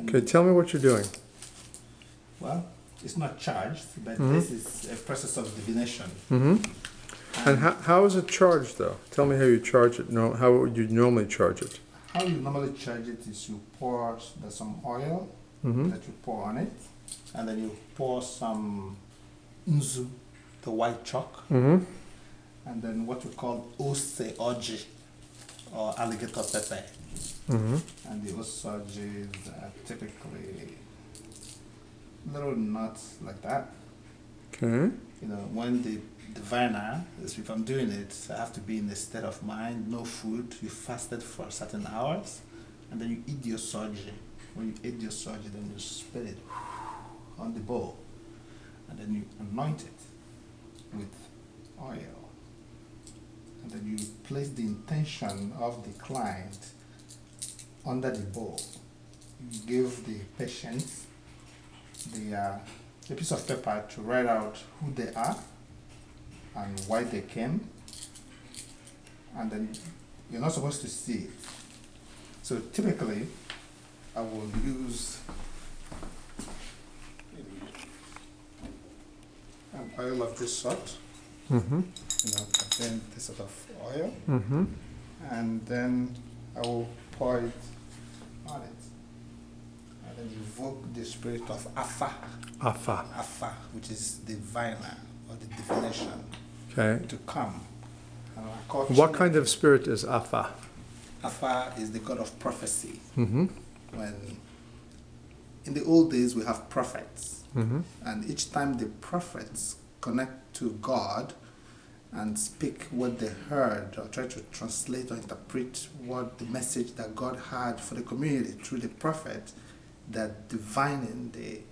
Okay, tell me what you're doing. Well, it's not charged, but this is a process of divination. And how is it charged, though? Tell me how you charge it. No, how would you normally charge it? How you normally charge it is you pour there's some oil that you pour on it, and then you pour some nzu, the white chalk, and then what we call ose oji, or alligator pepper. And the ose oji are typically little nuts like that. Okay. You know, when the diviner, if I'm doing it, I have to be in a state of mind, no food, you fasted for certain hours, and then you eat your soji. When you eat your soji, then you spit it on the bowl, and then you anoint it with oil. And then you place the intention of the client under the bowl. You give the patient a piece of paper to write out who they are and why they came, and then you're not supposed to see it. So typically, I will use an oil of this sort. You know, then this sort of oil, and then I will pour it on it, and then invoke the spirit of Afa. Afa, which is the diviner or the divination. Okay. To come. What kind of spirit is Afa? Afa is the god of prophecy. When in the old days we have prophets, and each time the prophets connect to God and speak what they heard, or try to translate or interpret what the message that God had for the community through the prophet, that divining the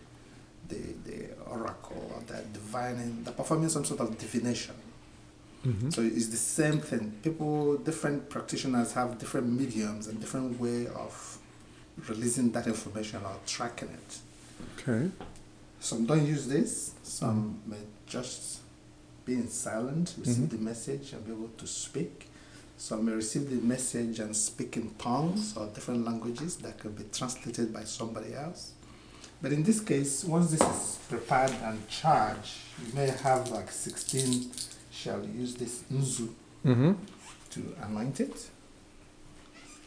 oracle, or that divining, that performing some sort of divination. So it's the same thing. People, different practitioners have different mediums and different way of releasing that information or tracking it. Okay. Some don't use this. Some may just be in silence, receive the message and be able to speak. Some may receive the message and speak in tongues or different languages that can be translated by somebody else. But in this case, once this is prepared and charged, you may have like 16 shall use this nzu to anoint it.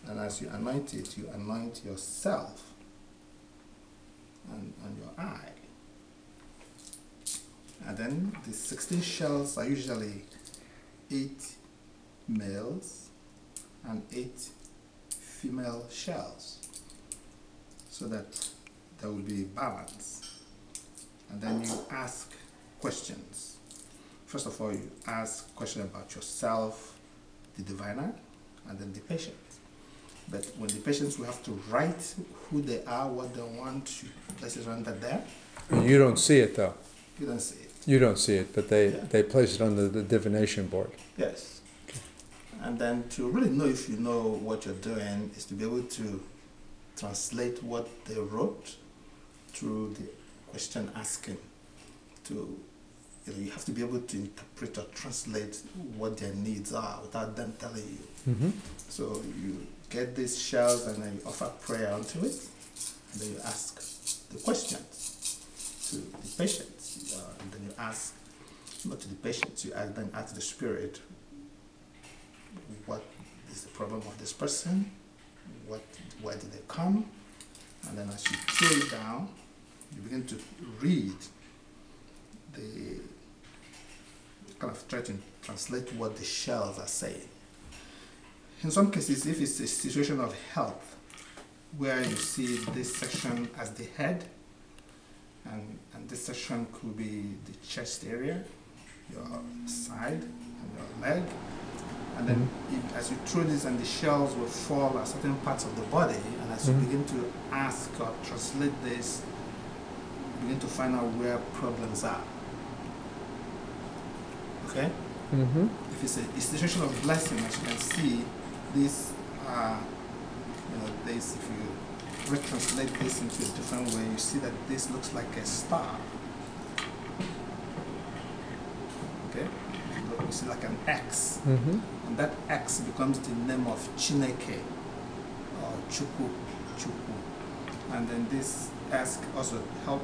And as you anoint it, you anoint yourself and your eye. And then the 16 shells are usually 8 males and 8 female shells, so that there will be balance. And then you ask questions. First of all, you ask questions about yourself, the diviner, and then the patient. But when the patients will have to write who they are, what they want, you place it under there. You don't see it, though. You don't see it. You don't see it, but they place it on the divination board. Yes. Okay. And then to really know if you know what you're doing is to be able to translate what they wrote through the question asking. You have to be able to interpret or translate what their needs are without them telling you. So you get these shells and then you offer prayer onto it, and then you ask the questions to the patients. And then you ask, not to the patients, you then ask the spirit, what is the problem of this person? Why did they come? And then as you throw it down, you begin to read kind of try to translate what the shells are saying. In some cases, if it's a situation of health, where you see this section as the head, and this section could be the chest area, your side, and your leg, and then as you throw this, and the shells will fall at certain parts of the body, and as you begin to ask or translate this, you begin to find out where problems are. Okay? If it's a situation of blessing, as you can see, this, this, if you retranslate this into a different way, you see that this looks like a star. Okay? You see like an X. And that X becomes the name of Chineke, or Chukwu. And then this ask also help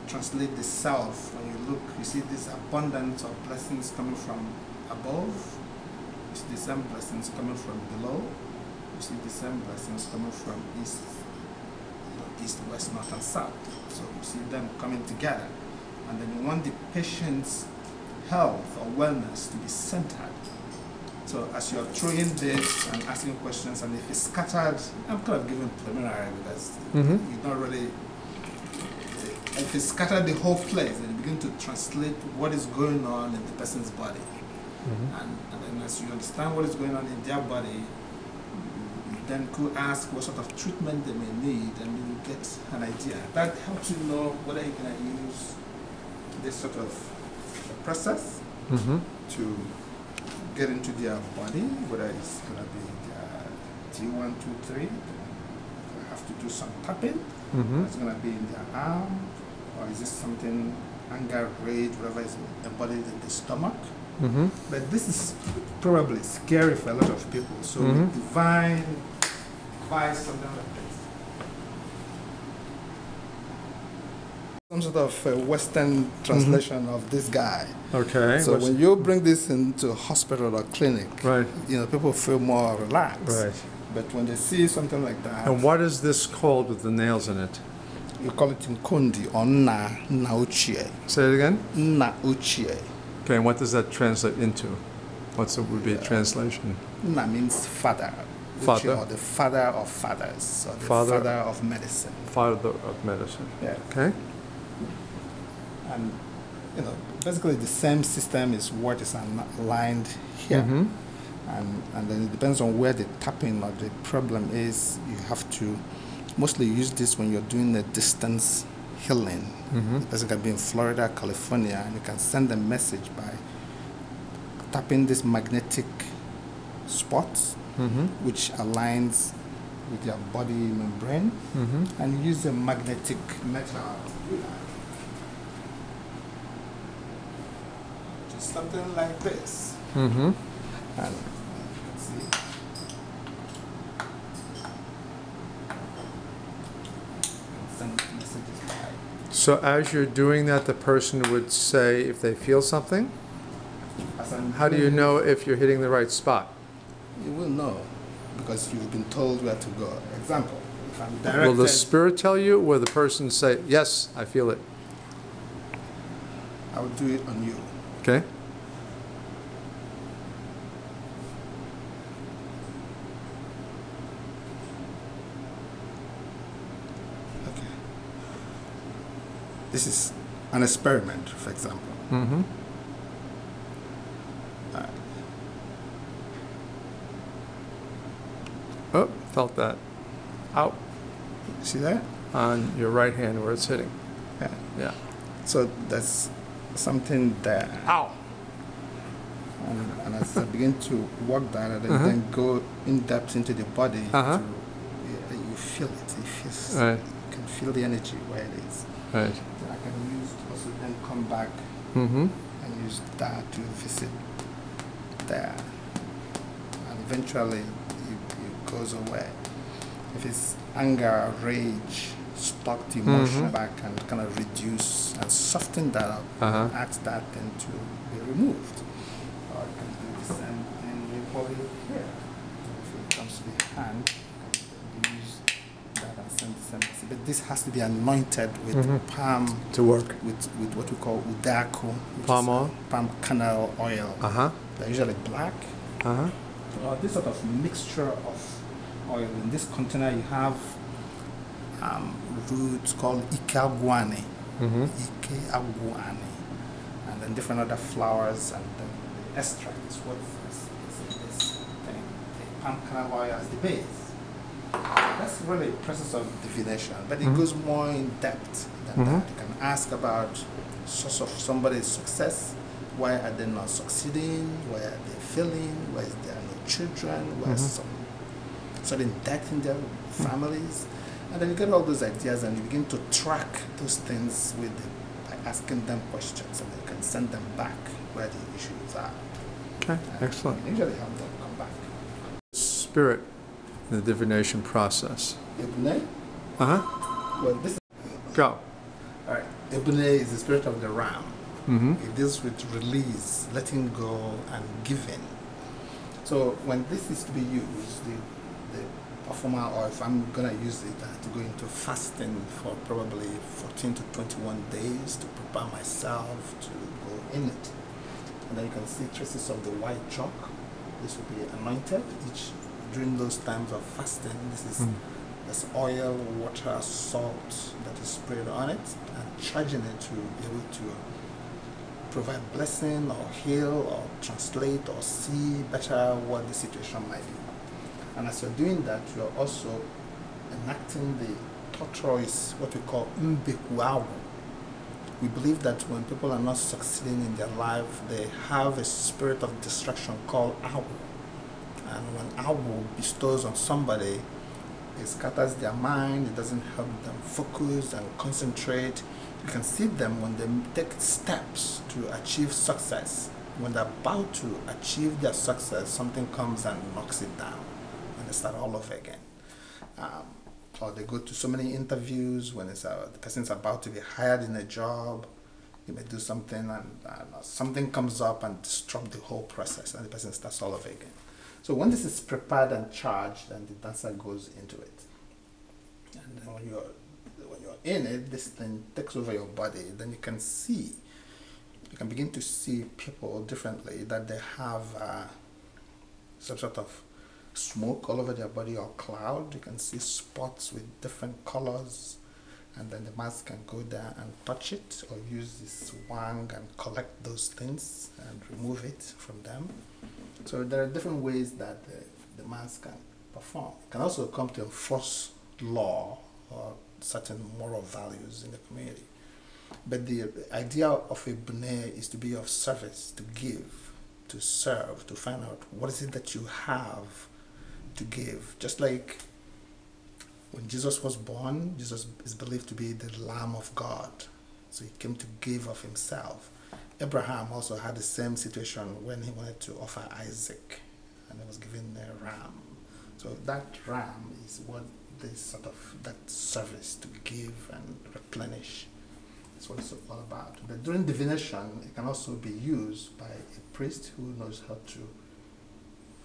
translate the self. When you look, you see this abundance of blessings coming from above. You see the same blessings coming from below. You see the same blessings coming from east, east, west, north, and south. So you see them coming together. And then you want the patient's health or wellness to be centered. So as you're throwing this and asking questions, and if it's scattered, I'm kind of giving preliminary because you don't really, if it's scattered the whole place, then you begin to translate what is going on in the person's body. And then as you understand what is going on in their body, you then could ask what sort of treatment they may need, and you get an idea. That helps you know whether you're going to use this sort of process to get into their body, whether it's going to be their T1, 2, 3, I have to do some tapping, it's going to be in their arm, or is this something, anger, rage, whatever is embodied in the stomach. But this is probably scary for a lot of people, so we devise something like this. Some sort of Western translation of this guy. Okay. So when you bring this into hospital or clinic, right, people feel more relaxed. Right. But when they see something like that, and what is this called with the nails in it? you call it Nkundi or na uchie. Say it again. Na uchie. Okay, and what does that translate into? Would be a translation? Na means father. Father. Or the father of fathers, or the Father of medicine. Father of medicine. Yeah. Okay. And basically the same system is what is aligned here. And then it depends on where the tapping or the problem is. You have to mostly use this when you're doing a distance healing. The person can be in Florida, California, and you can send a message by tapping this magnetic spots, which aligns with your body membrane, and use a magnetic metal. Just something like this. And see. Send messages by. So as you're doing that, the person would say if they feel something? How do you know if you're hitting the right spot? You will know because you've been told where to go. Example, if I'm directed... Will the spirit tell you, or will the person say, yes, I feel it? I will do it on you. Okay. Okay. This is an experiment, for example. Oh, felt that. Ow. See that? On your right hand where it's hitting. Yeah. Yeah. So that's something there. Ow. And as I begin to work that, and then go in depth into the body, you feel it. It feels, right. You can feel the energy where it is. Right. Then I can use also then come back and use that to visit there. And eventually it goes away. If it's anger, rage, stuck emotion back, and kind of reduce and soften that up, and ask that then to be removed. Or I can do the same thing equally here. If it comes to the hand, I can use that and send the same message. But this has to be anointed with palm to work with what we call udako, palm oil, palm kernel oil. They're usually black. Or this sort of mixture of oil. In this container, you have roots called ikeaguane, ikeaguane, and then different other flowers, and then the extract is what is in this thing. The palm kernel oil as the base. That's really a process of divination, but it goes more in depth than that. You can ask about source of somebody's success. Why are they not succeeding? Why are they failing? Why is there no children? Why is some sudden death in their families? And then you get all those ideas and you begin to track those things by asking them questions, and you can send them back where the issues are. Okay, excellent. And usually help them come back. Spirit in the divination process. Ibne? Well, this is Go. all right. Ebune is the spirit of the ram. Mm-hmm. It deals with release, letting go, and giving. So when this is to be used, the performer, or if I'm gonna use it, I have to go into fasting for probably 14 to 21 days to prepare myself to go in it. And then you can see traces of the white chalk. This will be anointed each during those times of fasting. There's oil, water, salt that is sprayed on it, and charging it to be able to provide blessing or heal or translate or see better what the situation might be. And as you're doing that, you're also enacting the tortoise, what we call mbekuawu. We believe that when people are not succeeding in their life, they have a spirit of distraction called awu. And when awu bestows on somebody, it scatters their mind, it doesn't help them focus and concentrate. You can see them when they take steps to achieve success. When they're about to achieve their success, something comes and knocks it down, and they start all over again. Or they go to so many interviews when the person's about to be hired in a job. You may do something and something comes up and disrupt the whole process, and the person starts all over again. So when this is prepared and charged, then the dancer goes into it. And then when you're in it, this thing takes over your body. Then you can begin to see people differently, that they have some sort of smoke all over their body or cloud. You can see spots with different colors, and then the mask can go there and touch it, or use this wang and collect those things and remove it from them. So there are different ways that the mask can perform. It can also come to enforce law or certain moral values in the community. But the idea of a bune is to be of service, to give, to serve, to find out what is it that you have to give. Just like when Jesus was born, Jesus is believed to be the Lamb of God. So he came to give of himself. Abraham also had the same situation when he wanted to offer Isaac, and he was given a ram. So that ram is what this sort of, that service to give and replenish. That's what it's all about. But during divination, it can also be used by a priest who knows how to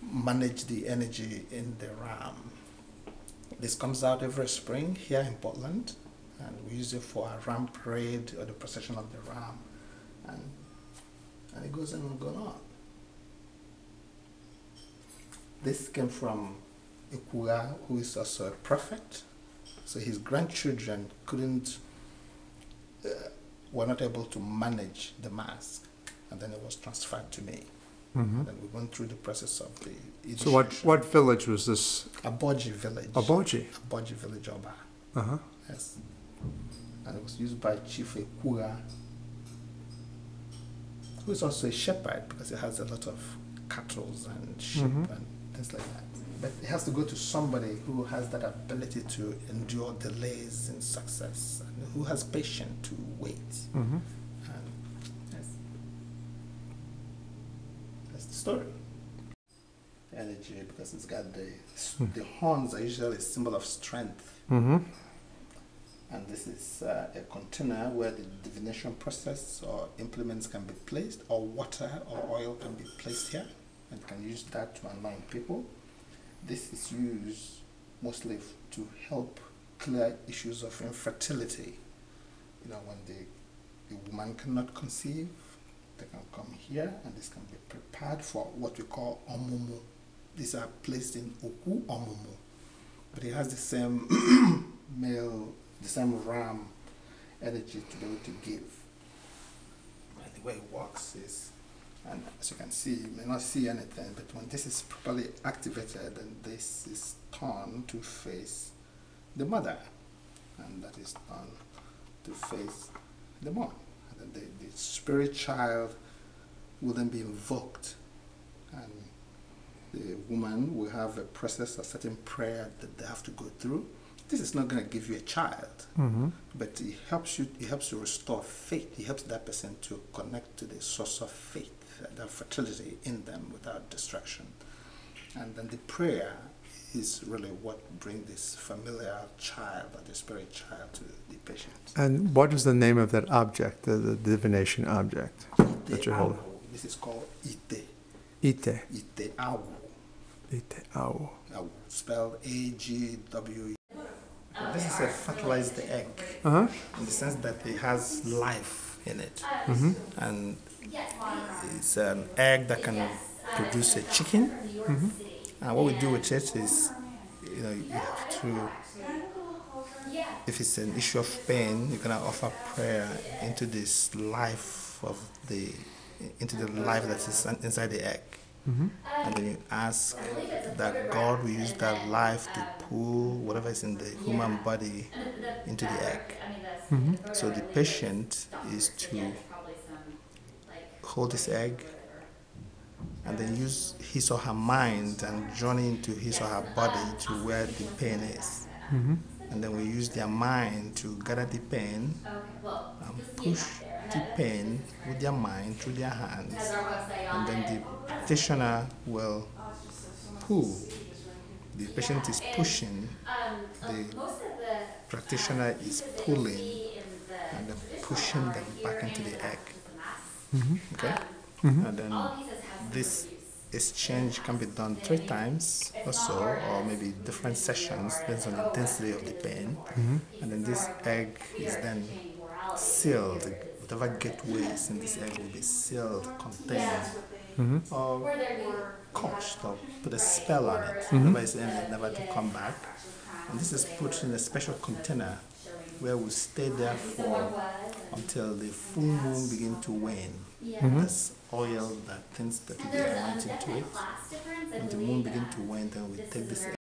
manage the energy in the ram. This comes out every spring here in Portland, and we use it for our ram parade or the procession of the ram. And it goes on and goes on. This came from Ikuga, who is also a prophet. So his grandchildren were not able to manage the mask, and then it was transferred to me. Mm-hmm. And then we went through the process of the initiation. So what village was this? Aboji village. Aboji? Aboji village Oba. Uh-huh. Yes. And it was used by Chief Ikuga, who is also a shepherd, because he has a lot of cattle and sheep and things like that. But it has to go to somebody who has that ability to endure delays in success, and who has patience to wait. Mm-hmm. And that's the story. Energy, because it's got the horns are usually a symbol of strength. Mm-hmm. And this is a container where the divination process or implements can be placed, or water or oil can be placed here, and you can use that to anoint people. This is used mostly to help clear issues of infertility. You know, when the woman cannot conceive, they can come here, and this can be prepared for what we call omumu. These are placed in oku omumu, but it has the same the same ram energy to be able to give. And the way it works is, and as you can see, you may not see anything, but when this is properly activated, then this is turned to face the mother, and that is turned to face the mom. And then the spirit child will then be invoked, and the woman will have a process, a certain prayer that they have to go through. This is not going to give you a child, but it helps you restore faith. It helps that person to connect to the source of faith, the fertility in them without distraction. And then the prayer is really what brings this familiar child, or the spirit child, to the patient. And what is the name of that object, the divination object that you're holding? This is called ite. Ite. Ite awu. Ite awu. Awu, spelled A-G-W. This is a fertilized egg, Uh-huh. in the sense that it has life in it. Mm-hmm. And it's an egg that can produce a chicken. Mm-hmm. And what we do with it is, you have to, if it's an issue of pain, you're gonna offer prayer into this life into the life that is inside the egg. Mm-hmm. And then you ask that God will use that life to pull whatever is in the human body into the egg. Mm-hmm. So the patient is to hold this egg and then use his or her mind and journey into his or her body to where the pain is. Mm-hmm. And then we use their mind to gather the pain and push the pain with their mind through their hands. And then the practitioner will pull. The patient is pushing, the practitioner is pulling, and then pushing them back into the egg. Mm-hmm. Okay? Mm-hmm. And then this exchange can be done 3 times or so, or maybe different sessions, depends on the intensity of the pain. Mm-hmm. And then this egg is then sealed. Whatever gateways in this egg will be sealed, contained, Mm-hmm. or cursed, or put a spell on it. Mm-hmm. Whatever is in it, never to come back. And this is put in a special container where we stay there for until the full moon begin to wane. Mm-hmm. There's oil that tends to be anointed to it. When the moon begin to wane, then we take this